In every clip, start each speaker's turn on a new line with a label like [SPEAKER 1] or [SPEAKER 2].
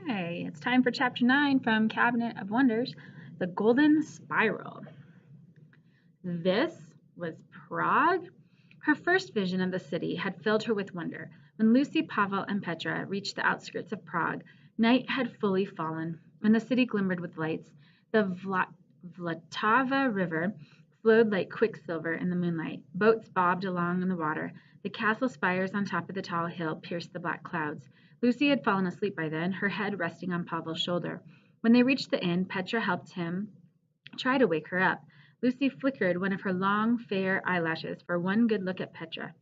[SPEAKER 1] Okay, it's time for Chapter 9 from Cabinet of Wonders, The Golden Spiral. This was Prague. Her first vision of the city had filled her with wonder. When Lucy, Pavel, and Petra reached the outskirts of Prague, night had fully fallen, and the city glimmered with lights. The Vltava River flowed like quicksilver in the moonlight. Boats bobbed along in the water. The castle spires on top of the tall hill pierced the black clouds. Lucy had fallen asleep by then, her head resting on Pavel's shoulder. When they reached the inn, Petra helped him try to wake her up. Lucy flickered one of her long, fair eyelashes for one good look at Petra.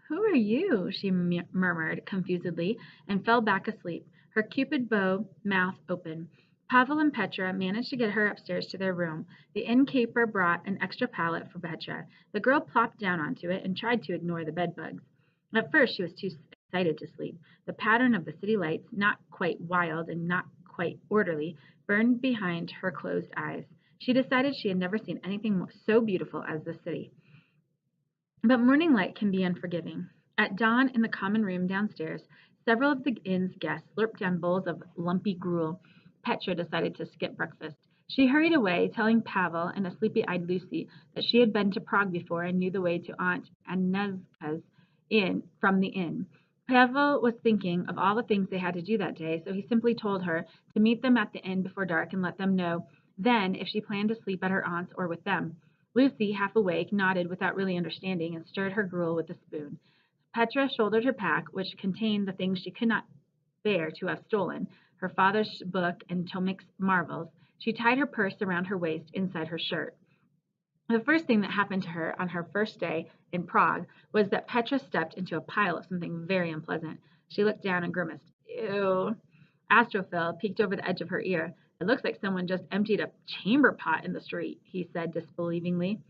[SPEAKER 1] "Who are you?" she murmured confusedly, and fell back asleep, her cupid bow mouth open. Pavel and Petra managed to get her upstairs to their room. The innkeeper brought an extra pallet for Petra. The girl plopped down onto it and tried to ignore the bedbugs. At first, she was too excited to sleep. The pattern of the city lights, not quite wild and not quite orderly, burned behind her closed eyes. She decided she had never seen anything so beautiful as the city. But morning light can be unforgiving. At dawn, in the common room downstairs, several of the inn's guests slurped down bowls of lumpy gruel. Petra decided to skip breakfast. She hurried away, telling Pavel and a sleepy-eyed Lucy that she had been to Prague before and knew the way to Aunt Agnieszka's inn from the inn. Pavel was thinking of all the things they had to do that day, so he simply told her to meet them at the inn before dark and let them know then if she planned to sleep at her aunt's or with them. Lucy, half awake, nodded without really understanding and stirred her gruel with a spoon. Petra shouldered her pack, which contained the things she could not bear to have stolen, her father's book and Tomic's marvels. She tied her purse around her waist inside her shirt. The first thing that happened to her on her first day in Prague was that Petra stepped into a pile of something very unpleasant. She looked down and grimaced. Ew. Astrophil peeked over the edge of her ear. It looks like someone just emptied a chamber pot in the street, he said disbelievingly.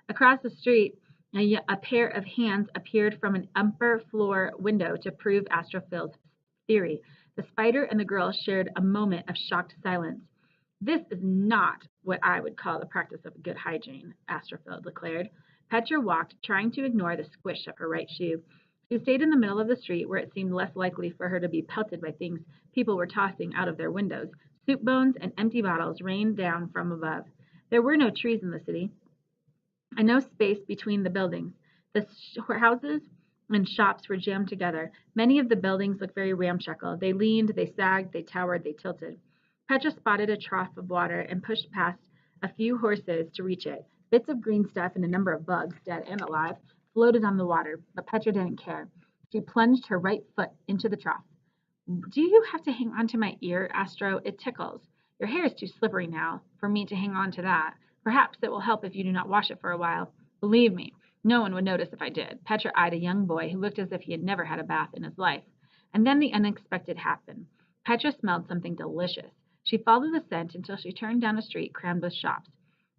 [SPEAKER 1] Across the street, a pair of hands appeared from an upper floor window to prove Astrophil's theory. The spider and the girl shared a moment of shocked silence. "This is not what I would call the practice of good hygiene," Astrophil declared. Petra walked, trying to ignore the squish of her right shoe. She stayed in the middle of the street where it seemed less likely for her to be pelted by things people were tossing out of their windows. Soup bones and empty bottles rained down from above. There were no trees in the city, and no space between the buildings. The houses and shops were jammed together. Many of the buildings looked very ramshackle. They leaned, they sagged, they towered, they tilted. Petra spotted a trough of water and pushed past a few horses to reach it. Bits of green stuff and a number of bugs, dead and alive, floated on the water, but Petra didn't care. She plunged her right foot into the trough. "Do you have to hang on to my ear, Astro? It tickles. Your hair is too slippery now for me to hang on to that. Perhaps it will help if you do not wash it for a while." "Believe me, no one would notice if I did." Petra eyed a young boy who looked as if he had never had a bath in his life. And then the unexpected happened. Petra smelled something delicious. She followed the scent until she turned down a street crammed with shops.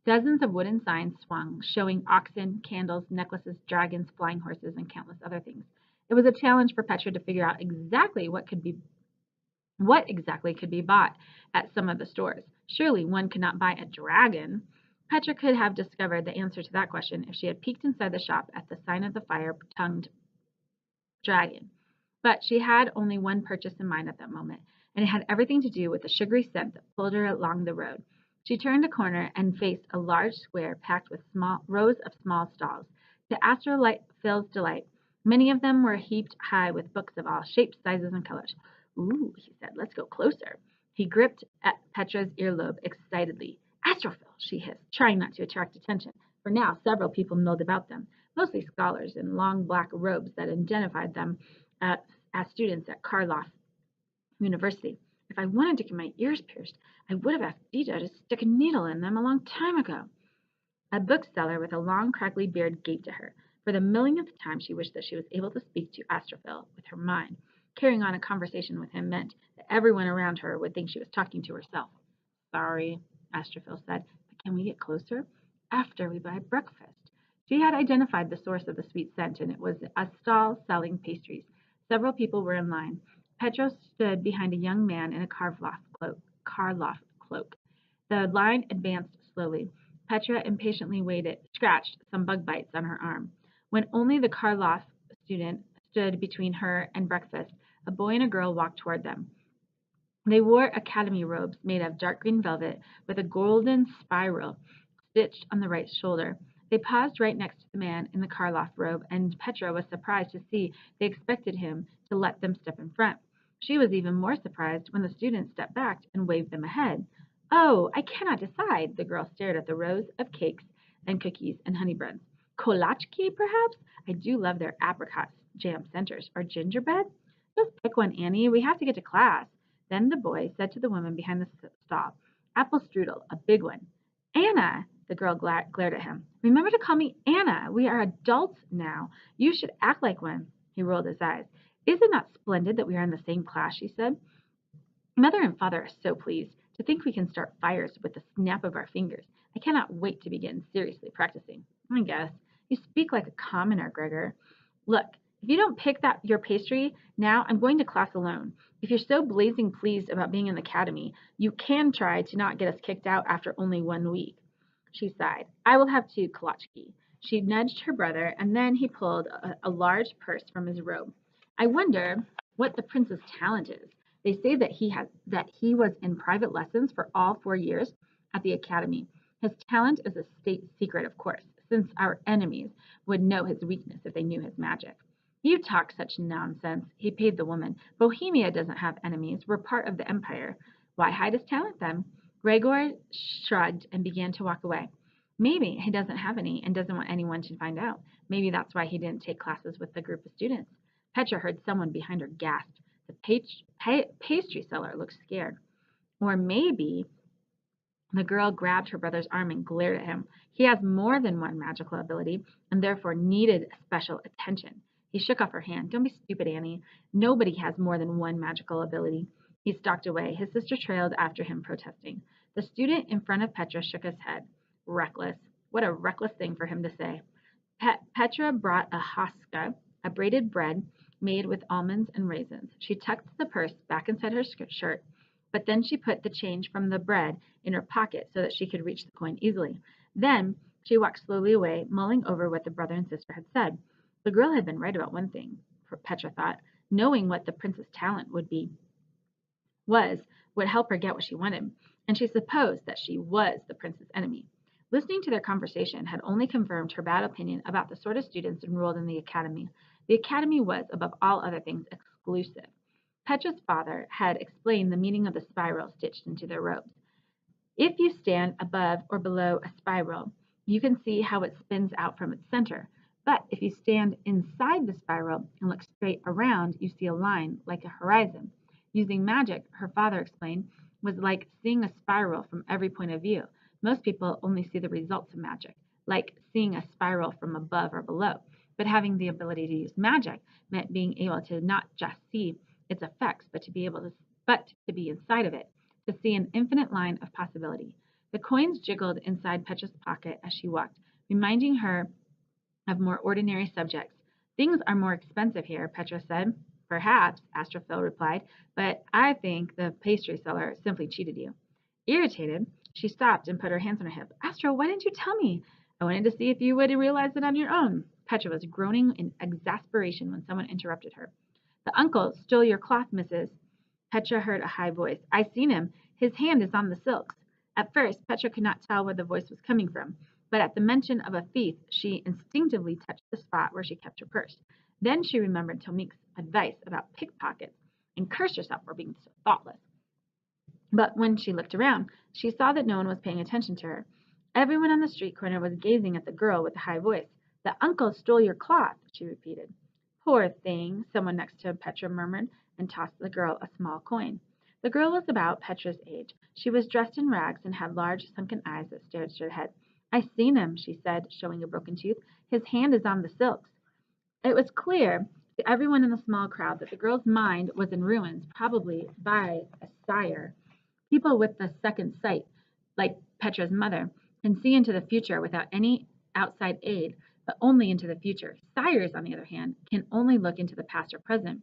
[SPEAKER 1] Dozens of wooden signs swung, showing oxen, candles, necklaces, dragons, flying horses, and countless other things. It was a challenge for Petra to figure out what exactly could be bought at some of the stores. Surely one could not buy a dragon. Petra could have discovered the answer to that question if she had peeked inside the shop at the sign of the fire-tongued dragon. But she had only one purchase in mind at that moment, and it had everything to do with the sugary scent that pulled her along the road. She turned a corner and faced a large square packed with rows of small stalls. To Astrophil's delight, many of them were heaped high with books of all shapes, sizes, and colors. "Ooh," he said, "let's go closer." He gripped at Petra's earlobe excitedly. "Astrophil," she hissed, trying not to attract attention, for now several people milled about them, mostly scholars in long black robes that identified them as students at Karloff University. "If I wanted to get my ears pierced, I would have asked Dita to stick a needle in them a long time ago." A bookseller with a long, crackly beard gaped at her. For the millionth time she wished that she was able to speak to Astrophil with her mind. Carrying on a conversation with him meant that everyone around her would think she was talking to herself. "Sorry," Astrophil said, "but can we get closer?" "After we buy breakfast." She had identified the source of the sweet scent, and it was a stall selling pastries. Several people were in line. Petra stood behind a young man in a Karloff cloak. The line advanced slowly. Petra impatiently scratched some bug bites on her arm. When only the Karloff student stood between her and breakfast, a boy and a girl walked toward them. They wore academy robes made of dark green velvet with a golden spiral stitched on the right shoulder. They paused right next to the man in the Karloff robe, and Petra was surprised to see they expected him to let them step in front. She was even more surprised when the students stepped back and waved them ahead. Oh, I cannot decide. The girl stared at the rows of cakes and cookies and honey buns. Kolachki, perhaps? I do love their apricot jam centers. Or gingerbread? Just pick one, Annie. We have to get to class. Then the boy said to the woman behind the stall, Apple strudel, a big one. Anna, the girl glared at him. Remember to call me Anna. We are adults now. You should act like one. He rolled his eyes. Is it not splendid that we are in the same class? She said. Mother and father are so pleased. To think we can start fires with the snap of our fingers. I cannot wait to begin seriously practicing. I guess. You speak like a commoner, Gregor. Look, if you don't pick that your pastry now, I'm going to class alone. If you're so blazing pleased about being in the academy, you can try to not get us kicked out after only 1 week. She sighed. I will have 2 kolachki. She nudged her brother, and then he pulled a large purse from his robe. I wonder what the prince's talent is. They say that he was in private lessons for all 4 years at the academy. His talent is a state secret, of course, since our enemies would know his weakness if they knew his magic. You talk such nonsense. He paid the woman. Bohemia doesn't have enemies. We're part of the empire. Why hide his talent then? Gregor shrugged and began to walk away. Maybe he doesn't have any and doesn't want anyone to find out. Maybe that's why he didn't take classes with the group of students. Petra heard someone behind her gasp. The pastry seller looked scared. Or maybe the girl grabbed her brother's arm and glared at him. He has more than one magical ability and therefore needed special attention. He shook off her hand. Don't be stupid, Annie. Nobody has more than one magical ability. He stalked away. His sister trailed after him, protesting. The student in front of Petra shook his head. Reckless. What a reckless thing for him to say. Petra brought a haska, a braided bread made with almonds and raisins. She tucked the purse back inside her shirt, but then she put the change from the bread in her pocket so that she could reach the coin easily. Then she walked slowly away, mulling over what the brother and sister had said. The girl had been right about one thing, Petra thought. Knowing what the prince's talent would help her get what she wanted, and she supposed that she was the prince's enemy. Listening to their conversation had only confirmed her bad opinion about the sort of students enrolled in the academy. The academy was, above all other things, exclusive. Petra's father had explained the meaning of the spiral stitched into their robes. If you stand above or below a spiral, you can see how it spins out from its center. But if you stand inside the spiral and look straight around, you see a line like a horizon. Using magic, her father explained, was like seeing a spiral from every point of view. Most people only see the results of magic, like seeing a spiral from above or below. But having the ability to use magic meant being able to not just see its effects, but to be inside of it, to see an infinite line of possibility. The coins jiggled inside Petra's pocket as she walked, reminding her of more ordinary subjects. Things are more expensive here, Petra said. Perhaps, Astrophil replied, but I think the pastry seller simply cheated you. Irritated, she stopped and put her hands on her hip. Astro, why didn't you tell me? I wanted to see if you would realize it on your own. Petra was groaning in exasperation when someone interrupted her. The uncle stole your cloth, Mrs. Petra heard a high voice. I seen him. His hand is on the silks. At first, Petra could not tell where the voice was coming from, but at the mention of a thief, she instinctively touched the spot where she kept her purse. Then she remembered Tomik's advice about pickpockets and cursed herself for being so thoughtless. But when she looked around, she saw that no one was paying attention to her. Everyone on the street corner was gazing at the girl with the high voice. The uncle stole your cloth, she repeated. Poor thing, someone next to Petra murmured and tossed the girl a small coin. The girl was about Petra's age. She was dressed in rags and had large sunken eyes that stared straight ahead. I seen him, she said, showing a broken tooth. His hand is on the silks. It was clear to everyone in the small crowd that the girl's mind was in ruins, probably by a sire. People with the second sight, like Petra's mother, can see into the future without any outside aid, but only into the future. Sires, on the other hand, can only look into the past or present.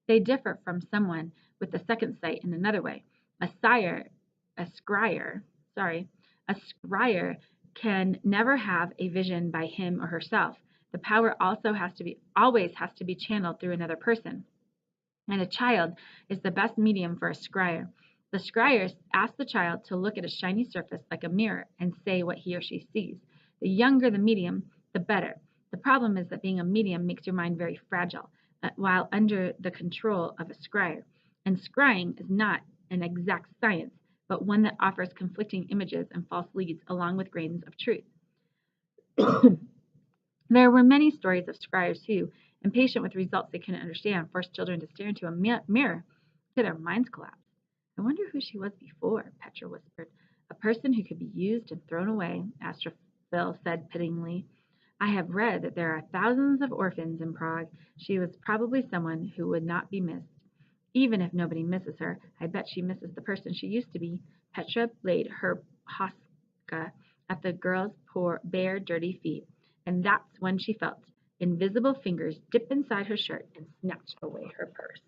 [SPEAKER 1] They differ from someone with the second sight in another way. A sire, a scryer, sorry, a scryer can never have a vision by him or herself. The power also always has to be channeled through another person. and a child is the best medium for a scryer. The scryer asks the child to look at a shiny surface like a mirror and say what he or she sees. The younger the medium, the better. The problem is that being a medium makes your mind very fragile, while under the control of a scryer. And scrying is not an exact science, but one that offers conflicting images and false leads along with grains of truth. There were many stories of scryers who, impatient with results they couldn't understand, forced children to stare into a mirror until their minds collapsed. I wonder who she was before, Petra whispered. A person who could be used and thrown away, Astrophil said pityingly. I have read that there are thousands of orphans in Prague. She was probably someone who would not be missed. Even if nobody misses her, I bet she misses the person she used to be. Petra laid her hoska at the girl's poor, bare, dirty feet, and that's when she felt invisible fingers dip inside her shirt and snatch away her purse.